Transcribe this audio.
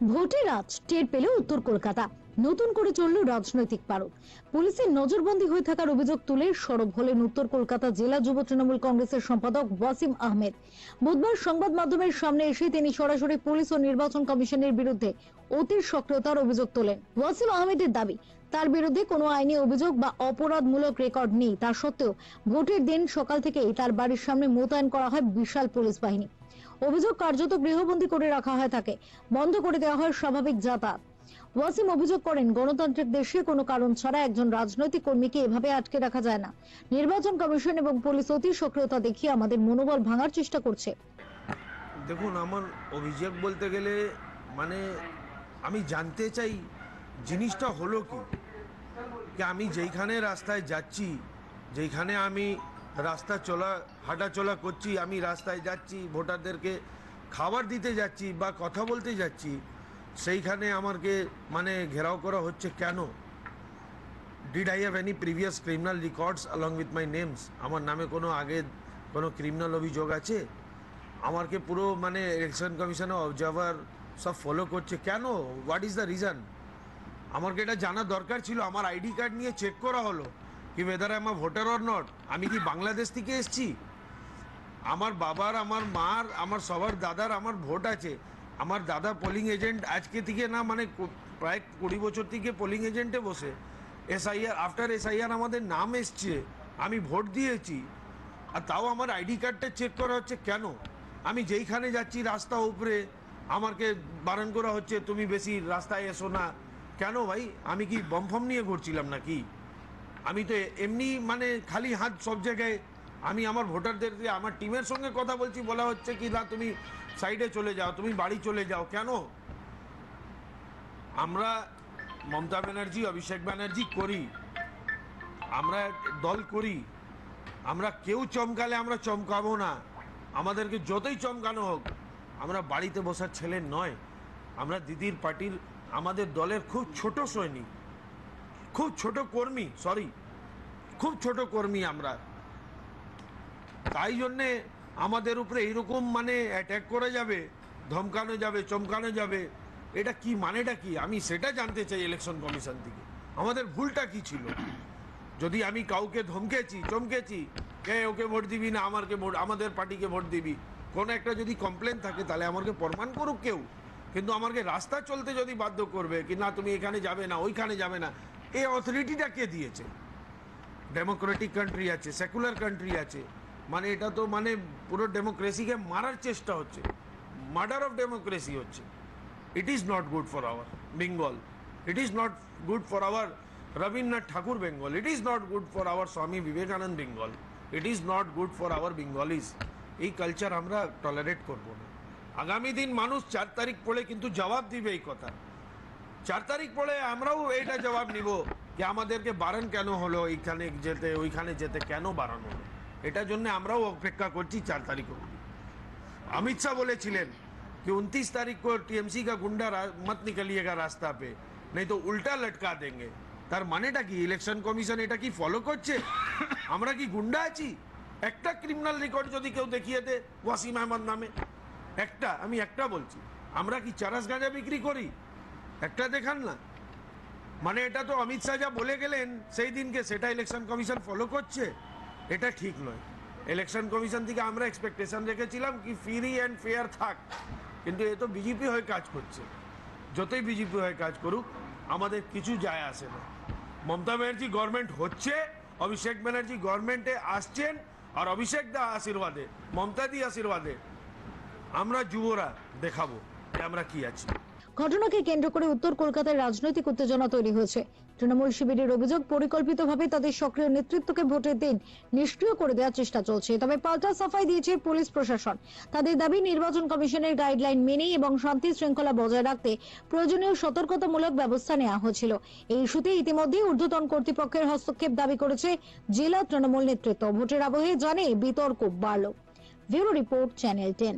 ভোটের আজ টের পেল উত্তর কলকাতা। নতুন করে চলল রাজনৈতিক পারদ। পুলিশের নজরবন্দি হয়ে থাকার অভিযোগ তুলে সরব হলেন উত্তর কলকাতা জেলা যুব তৃণমূল কংগ্রেসের সম্পাদক ওয়াসিম আহমেদ। বুধবার সংবাদ মাধ্যমের সামনে এসে তিনি সরাসরি পুলিশ ও নির্বাচন কমিশনের বিরুদ্ধে অতি সক্রিয়তার অভিযোগ তোলেন। ওয়াসিম আহমেদের দাবি, তার বিরুদ্ধে কোনো আইনি অভিযোগ বা অপরাধমূলক রেকর্ড নেই। তা সত্ত্বেও ভোটের দিন সকাল থেকেই তার বাড়ির সামনে মোতায়েন করা হয় বিশাল পুলিশ বাহিনী। অভিযোগ, কার্যত গৃহবন্দী করে রাখা হয় তাকে, বন্ধ করে দেওয়া হয় স্বাভাবিক যাতায়াত। ওয়াসিম অভিযোগ করেন, গণতান্ত্রিক দেশে কোনো কারণ ছাড়া একজন রাজনৈতিক কর্মীকে এভাবে আটকে রাখা যায় না। নির্বাচন কমিশন এবং পুলিশ অতি সক্রিয়তা দেখিয়ে আমাদের মনোবল ভাঙার চেষ্টা করছে। দেখুন, আমার অভিযোগ বলতে গেলে মানে আমি জানতে চাই জিনিসটা হলো কি আমি যেইখানে রাস্তায় যাচ্ছি, যেইখানে আমি রাস্তা হাঁটাচলা করছি, আমি রাস্তায় যাচ্ছি, ভোটারদেরকে খাবার দিতে যাচ্ছি বা কথা বলতে যাচ্ছি, সেইখানে আমাকে মানে ঘেরাও করা হচ্ছে কেন? Did I have any previous criminal records along with my name's? আমার নামে আগে কোনো ক্রিমিনাল অভিযোগ আছে? আমাকে পুরো মানে ইলেকশন কমিশনের অবজারভার সব ফলো করছে কেন? What is the reason? আমাকে এটা জানার দরকার ছিল। আমার আইডি কার্ড নিয়ে চেক করা হলো কি weather I am a voter or not. আমি কি বাংলাদেশ থেকে এসেছি? আমার বাবার, আমার মার, আমার সবার দাদার আমার ভোট আছে। আমার দাদা পোলিং এজেন্ট আজকে থেকে না, মানে প্রায় 20 বছর থেকে পোলিং এজেন্টে বসে। এসআইআর, আফটার এসআইআর আমাদের নাম এসছে, আমি ভোট দিয়েছি, আর তাও আমার আইডি কার্ডটা চেক করা হচ্ছে কেন? আমি যেইখানে যাচ্ছি রাস্তা উপরে আমাকে বারণ করা হচ্ছে, তুমি বেশি রাস্তায় এসো না। কেন ভাই? আমি কি বম ফম নিয়ে ঘুরছিলাম নাকি? আমি তো এমনি মানে খালি হাত সব জায়গায়। আমি আমার ভোটারদেরকে, আমার টিমের সঙ্গে কথা বলছি, বলা হচ্ছে কি না তুমি সাইডে চলে যাও, তুমি বাড়ি চলে যাও। কেন? আমরা মমতা ব্যানার্জি, অভিষেক ব্যানার্জি করি, আমরা দল করি, আমরা কেউ চমকালে আমরা চমকাবো না। আমাদেরকে যতই চমকানো হোক, আমরা বাড়িতে বসার ছেলে নয়। আমরা দিদির পার্টির, আমাদের দলের খুব ছোট সৈনিক, খুব ছোট কর্মী, খুব ছোট কর্মী আমরা। তাই জন্যে আমাদের উপরে এইরকম মানে অ্যাটাক করা যাবে, ধমকানো যাবে, চমকানো যাবে, এটা কি মানেটা কি? আমি সেটা জানতে চাই ইলেকশন কমিশন থেকে। আমাদের ভুলটা কি ছিল? যদি আমি কাউকে চমকেছি, কে ওকে ভোট দিবি না, আমাদের পার্টিকে ভোট দিবি, কোনো একটা যদি কমপ্লেন থাকে তাহলে আমাকে প্রমাণ করুক কেউ। কিন্তু আমাকে রাস্তা চলতে যদি বাধ্য করবে কি না তুমি এখানে যাবে না, ওইখানে যাবে না, এই অথরিটিটা কে দিয়েছে? ডেমোক্রেটিক কান্ট্রি আছে, সেকুলার কান্ট্রি আছে, মানে এটা তো মানে পুরো ডেমোক্রেসিকে মারার চেষ্টা হচ্ছে, মার্ডার অফ ডেমোক্রেসি হচ্ছে। It is not good for our Bengal, it is not good for our Rabindranath Thakur Bengal, it is not good for our Swami Vivekananda Bengal, it is not good for our Bengalis. এই কালচার আমরা টলারেট করব না। আগামী দিন মানুষ 4 তারিখ পড়ে কিন্তু জবাব দিবে এই কথা। 4 তারিখ পড়ে আমরাও এইটা জবাব নিব যে আমাদেরকে বারণ কেন হলো, এইখানে যেতে ওইখানে যেতে কেন বারণ হলো। এটার জন্য আমরাও অপেক্ষা করছি 4 তারিখ অবধি। अमित शाह बोलेছিলেন कि 29 तारीख को टीएमसी का गुंडा मत निकलिएगा रास्ता पे, नहीं तो उल्टा लटका देंगे। তার মানেটা কি? ইলেকশন কমিশন এটা কি ফলো করছে? আমরা কি গুন্ডা আছি? একটা ক্রিমিনাল রেকর্ড যদি কেউ দেখিয়ে দে ওয়াসিম আহমদ নামে, আমি একটা বলছি, আমরা কি চারাস গাঁজা বিক্রি করি? একটা দেখান না। মানে এটা তো অমিত শাহ যা বলে গেলেন সেই দিনকে, সেটা ইলেকশন কমিশন ফলো করছে, এটা ঠিক নয়। ইলেকশন কমিশন থেকে আমরা এক্সপেকটেশন রেখেছিলাম কি ফ্রি অ্যান্ড ফেয়ার থাক, কিন্তু এ তো বিজেপি হয়ে কাজ করছে। যতই বিজেপি হয়ে কাজ করুক আমাদের কিছু যায় আসে না। মমতা ব্যানার্জি গভর্নমেন্ট হচ্ছে, অভিষেক ব্যানার্জি গভর্নমেন্টে আসছেন, আর অভিষেক দা আশীর্বাদে, মমতা দি আশীর্বাদে আমরা যুবরা দেখাবো যে আমরা কি আছি। ঘটনাকে কেন্দ্র করে উত্তর কলকাতায় রাজনৈতিক উত্তেজনা তৈরি হয়েছে। তৃণমূল শিবিরের অভিযোগ, পরিকল্পিতভাবে তাদের সক্রিয় নেতৃত্বকে ভোটের দিন নিষ্ক্রিয় করে দেওয়ার চেষ্টা চলছে। তবে পাল্টা সাফাই দিয়েছে পুলিশ প্রশাসন। তাদের দাবি, নির্বাচন কমিশনের গাইডলাইন মেনেই এবং শান্তি শৃঙ্খলা বজায় রাখতে প্রয়োজনীয় সতর্কতামূলক ব্যবস্থা নেওয়া হয়েছিল। এই ইস্যুতে ইতিমধ্যে ঊর্ধ্বতন কর্তৃপক্ষের হস্তক্ষেপ দাবি করেছে জেলা তৃণমূল নেতৃত্ব। ভোটের আবহে জানে বিতর্ক বাড়ল। Bureau report, channel 10।